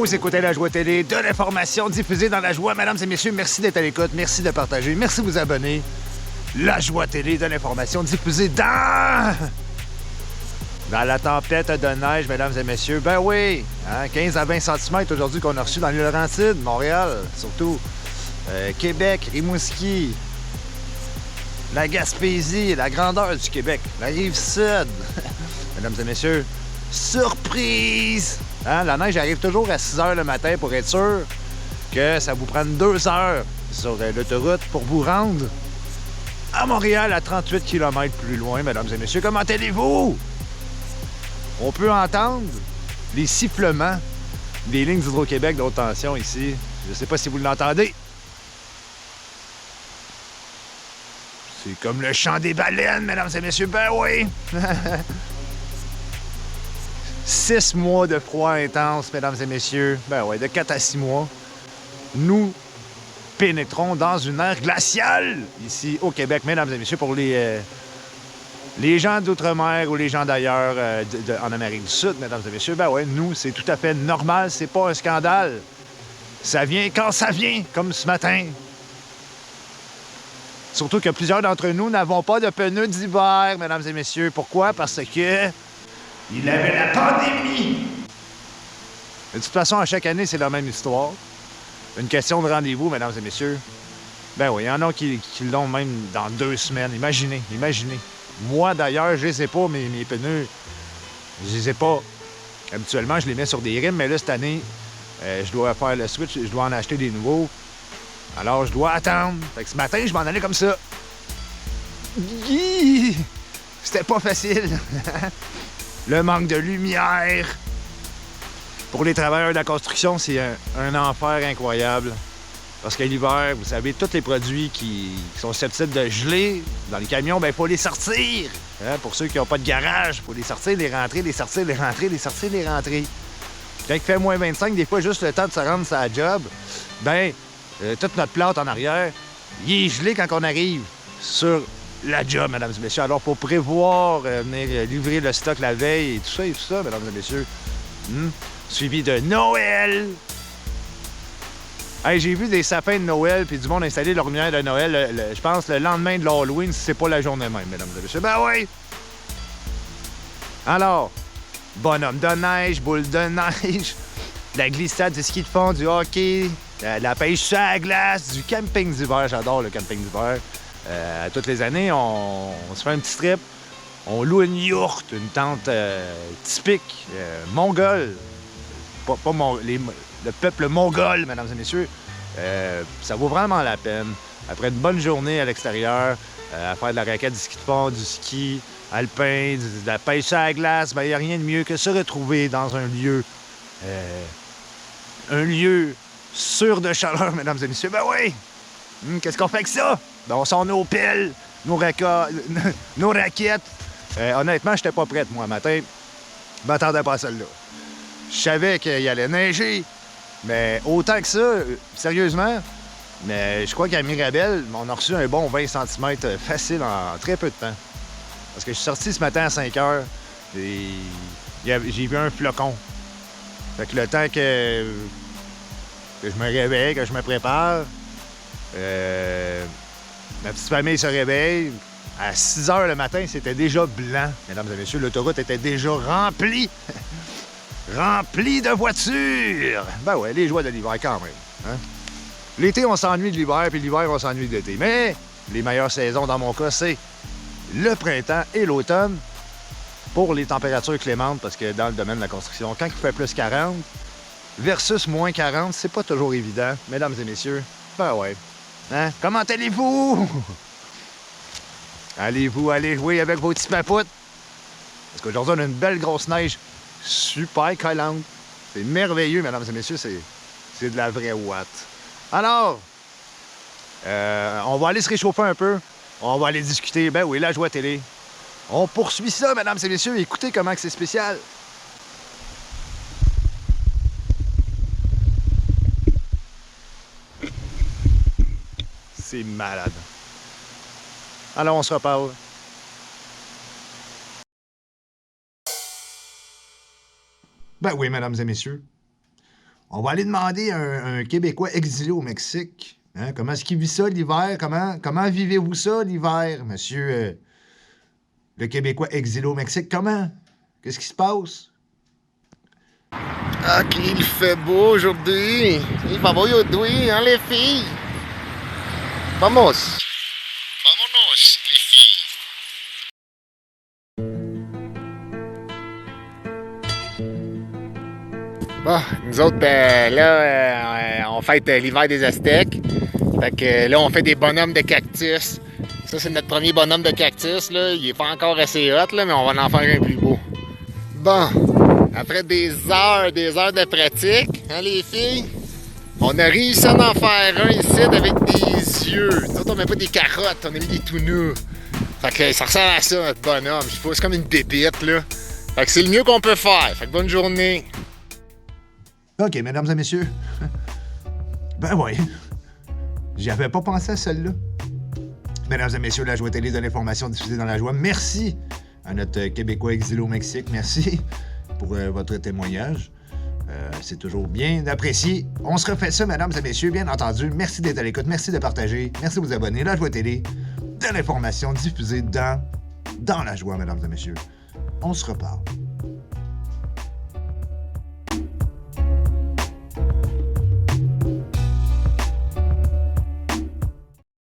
Vous écoutez La Joie Télé, de l'information diffusée dans la joie. Mesdames et messieurs, merci d'être à l'écoute, merci de partager, merci de vous abonner. La Joie Télé, de l'information diffusée dans la tempête de neige, mesdames et messieurs. Ben oui, hein, 15 à 20 cm aujourd'hui qu'on a reçu dans l'île Laurentide, Montréal, surtout. Québec, Rimouski, la Gaspésie, la grandeur du Québec, la Rive-Sud. Mesdames et messieurs, surprise! Hein, la neige arrive toujours à 6 h le matin pour être sûr que ça vous prenne 2 heures sur l'autoroute pour vous rendre à Montréal, à 38 km plus loin. Mesdames et messieurs, comment allez-vous? On peut entendre les sifflements des lignes d'Hydro-Québec de haute tension ici. Je ne sais pas si vous l'entendez. C'est comme le chant des baleines, mesdames et messieurs. Ben oui! 6 mois de froid intense, mesdames et messieurs. Ben ouais, de 4 à 6 mois. Nous pénétrons dans une ère glaciale ici au Québec, mesdames et messieurs, pour les gens d'outre-mer ou les gens d'ailleurs en Amérique du Sud, mesdames et messieurs. Ben ouais, nous, c'est tout à fait normal, c'est pas un scandale. Ça vient quand ça vient, comme ce matin. Surtout que plusieurs d'entre nous n'avons pas de pneus d'hiver, mesdames et messieurs. Pourquoi? Parce que il y avait la pandémie. De toute façon, à chaque année, c'est la même histoire. Une question de rendez-vous, mesdames et messieurs. Ben oui, il y en a qui l'ont même dans 2 semaines. Imaginez. Moi, d'ailleurs, je les ai pas, mes pneus. Je les ai pas. Habituellement, je les mets sur des rimes, mais là, cette année, je dois faire le switch. Je dois en acheter des nouveaux. Alors, je dois attendre. Fait que ce matin, je m'en allais comme ça. C'était pas facile. Le manque de lumière. Pour les travailleurs de la construction, c'est un enfer incroyable. Parce qu'à l'hiver, vous savez, tous les produits qui sont susceptibles de geler dans les camions, ben il faut les sortir. Hein? Pour ceux qui n'ont pas de garage, il faut les sortir, les rentrer, les sortir, les rentrer, les sortir, les rentrer. Quand il fait moins 25, des fois, juste le temps de se rendre sur la job, ben toute notre plâtre en arrière, il est gelé quand on arrive sur la job, mesdames et messieurs. Alors, pour prévoir venir livrer le stock la veille et tout ça, mesdames et messieurs. Suivi de Noël. Hey, j'ai vu des sapins de Noël puis du monde installer leur lumière de Noël, je pense, le lendemain de l'Halloween, si c'est pas la journée même, mesdames et messieurs. Ben oui! Alors, bonhomme de neige, boule de neige, la glissade, du ski de fond, du hockey, la pêche sur la glace, du camping d'hiver. J'adore le camping d'hiver. Toutes les années, on se fait un petit trip. On loue une yourte, une tente typique mongole. Le peuple mongol, mesdames et messieurs. Ça vaut vraiment la peine. Après une bonne journée à l'extérieur, à faire de la raquette, du ski de fond, du ski alpin, de la pêche à la glace, il n'y a rien de mieux que se retrouver dans un lieu sûr de chaleur, mesdames et messieurs. Ben oui! Qu'est-ce qu'on fait avec ça? Ben, on sort nos pelles, nos raquettes. Honnêtement, j'étais pas prête, moi, matin. Je m'attendais pas à celle-là. Je savais qu'il allait neiger, mais autant que ça, sérieusement, mais je crois qu'à Mirabel, on a reçu un bon 20 cm facile en très peu de temps. Parce que je suis sorti ce matin à 5 h et j'ai vu un flocon. Fait que le temps que je me réveille, que je me prépare, ma petite famille se réveille. À 6 h le matin, c'était déjà blanc. Mesdames et messieurs, l'autoroute était déjà remplie. Rempli de voitures! Ben ouais, les joies de l'hiver quand même. Hein? L'été, on s'ennuie de l'hiver, puis l'hiver, on s'ennuie de l'été. Mais les meilleures saisons, dans mon cas, c'est le printemps et l'automne pour les températures clémentes, parce que dans le domaine de la construction, quand il fait plus 40 versus moins 40, c'est pas toujours évident, mesdames et messieurs. Ben ouais. Hein? Comment allez-vous? Allez-vous aller jouer avec vos petits papoutes? Parce qu'aujourd'hui, on a une belle grosse neige. Super collante. C'est merveilleux, mesdames et messieurs. C'est de la vraie ouate. Alors, on va aller se réchauffer un peu. On va aller discuter. Ben oui, La Joie Télé. On poursuit ça, mesdames et messieurs. Écoutez comment c'est spécial. C'est malade. Alors, on se reparle. Ben oui, mesdames et messieurs. On va aller demander à un Québécois exilé au Mexique. Hein, comment est-ce qu'il vit ça l'hiver? Comment vivez-vous ça l'hiver, monsieur le Québécois exilé au Mexique? Comment? Qu'est-ce qui se passe? Ok, il fait beau aujourd'hui. Il va beau aujourd'hui, hein, les filles? Vamos. Vámonos, les filles. Bon, nous autres, on fête l'hiver des Aztèques. Fait que là, on fait des bonhommes de cactus. Ça, c'est notre premier bonhomme de cactus, là. Il est pas encore assez hot, là, mais on va en faire un plus beau. Bon, après des heures de pratique, hein, les filles? On a réussi à en faire un ici avec des yeux. Nous autres, on met pas des carottes, on a mis des tout nus. Fait que ça ressemble à ça, notre bonhomme. Je sais pas, c'est comme une bébite, là. Fait que c'est le mieux qu'on peut faire. Fait que bonne journée. OK, mesdames et messieurs. Ben oui. J'y avais pas pensé à celle-là. Mesdames et messieurs, la Joie Télé de l'information diffusée dans la joie. Merci à notre Québécois exilé au Mexique. Merci pour votre témoignage. C'est toujours bien apprécié. On se refait ça, mesdames et messieurs, bien entendu. Merci d'être à l'écoute, merci de partager, merci de vous abonner. La Joie Télé, de l'information diffusée dans la joie, mesdames et messieurs. On se reparle.